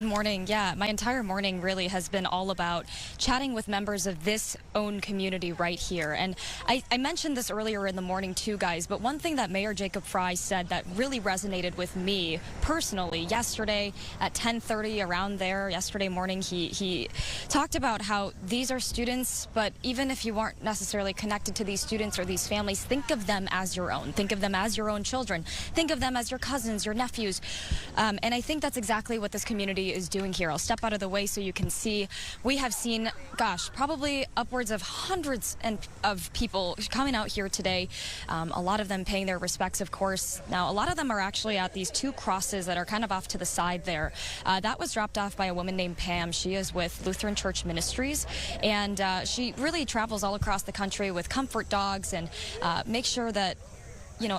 Morning. Yeah, my entire morning really has been all about chatting with members of this own community right here. And I mentioned this earlier in the morning too, guys, but one thing that Mayor Jacob Fry said that really resonated with me personally yesterday at 10:30 around there, yesterday morning, he talked about how these are students, but even if you aren't necessarily connected to these students or these families, think of them as your own. Think of them as your own children. Think of them as your cousins, your nephews. And I think that's exactly what this community is doing here. I'll step out of the way so you can see. We have seen, gosh, probably upwards of hundreds of people coming out here today. A lot of them paying their respects, of course. Now, a lot of them are actually at these two crosses that are kind of off to the side there. That was dropped off by a woman named Pam. She is with Lutheran Church Ministries, and she really travels all across the country with comfort dogs and makes sure that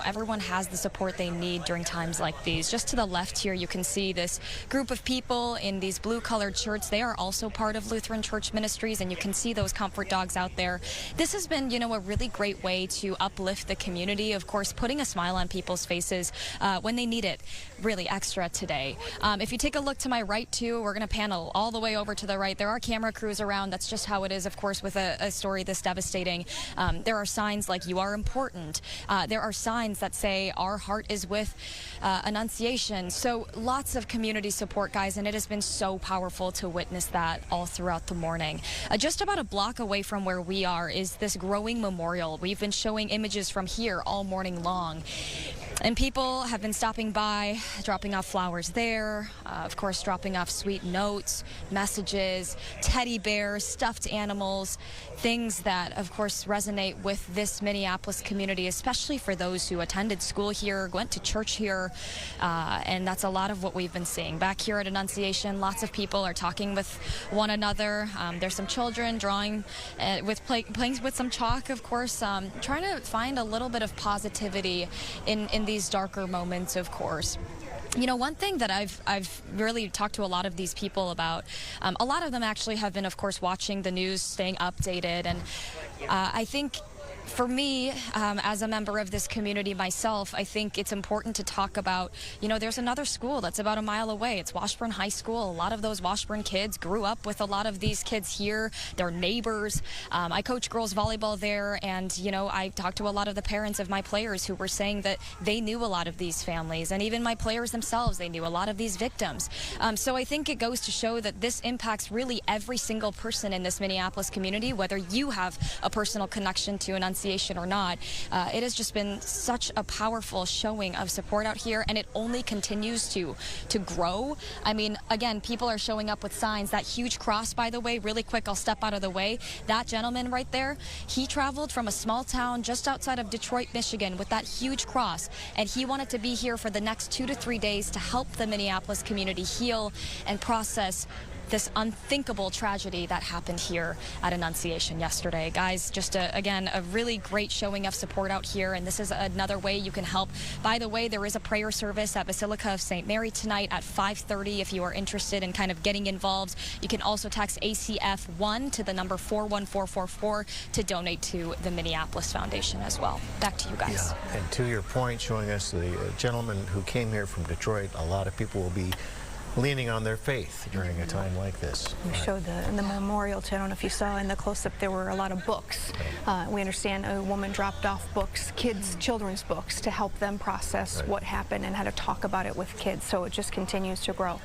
everyone has the support they need during times like these. Just to the left here, you can see this group of people in these blue-colored shirts. They are also part of Lutheran Church Ministries, and you can see those comfort dogs out there. This has been, a really great way to uplift the community, of course, putting a smile on people's faces when they need it really extra today. If you take a look to my right, too, we're going to panel all the way over to the right. There are camera crews around. That's just how it is, of course, with a story this devastating. There are signs like "You are important." There are signs that say "Our heart is with Annunciation." So lots of community support, guys, and it has been so powerful to witness that all throughout the morning. Just about a block away from where we are is this growing memorial. We've been showing images from here all morning long. And people have been stopping by, dropping off flowers there, of course, dropping off sweet notes, messages, teddy bears, stuffed animals, things that, of course, resonate with this Minneapolis community, especially for those who attended school here, went to church here, and that's a lot of what we've been seeing. Back here at Annunciation, lots of people are talking with one another. There's some children drawing, playing with some chalk, of course, trying to find a little bit of positivity in these darker moments, of course. One thing that I've really talked to a lot of these people about, a lot of them actually have been, of course, watching the news, staying updated, and I think for me, as a member of this community myself, I think it's important to talk about, there's another school that's about a mile away. It's Washburn High School. A lot of those Washburn kids grew up with a lot of these kids here. They're neighbors. I coach girls volleyball there, and, I talked to a lot of the parents of my players who were saying that they knew a lot of these families, and even my players themselves, they knew a lot of these victims. So I think it goes to show that this impacts really every single person in this Minneapolis community, whether you have a personal connection to Annunciation or not. It has just been such a powerful showing of support out here, and it only continues to grow. I mean, again, people are showing up with signs. That huge cross, by the way, really quick, I'll step out of the way. That gentleman right there, he traveled from a small town just outside of Detroit, Michigan with that huge cross, and he wanted to be here for the next 2 to 3 days to help the Minneapolis community heal and process this unthinkable tragedy that happened here at Annunciation yesterday. Guys, just again, a really great showing of support out here, and this is another way you can help. By the way, there is a prayer service at Basilica of St. Mary tonight at 5:30 if you are interested in kind of getting involved. You can also text ACF1 to the number 41444 to donate to the Minneapolis Foundation as well. Back to you guys. Yeah, and to your point, showing us the gentleman who came here from Detroit, a lot of people will be leaning on their faith during a time like this. We showed in the memorial, too. I don't know if you saw in the close-up, there were a lot of books. We understand a woman dropped off books, children's books, to help them process what happened and how to talk about it with kids. So it just continues to grow.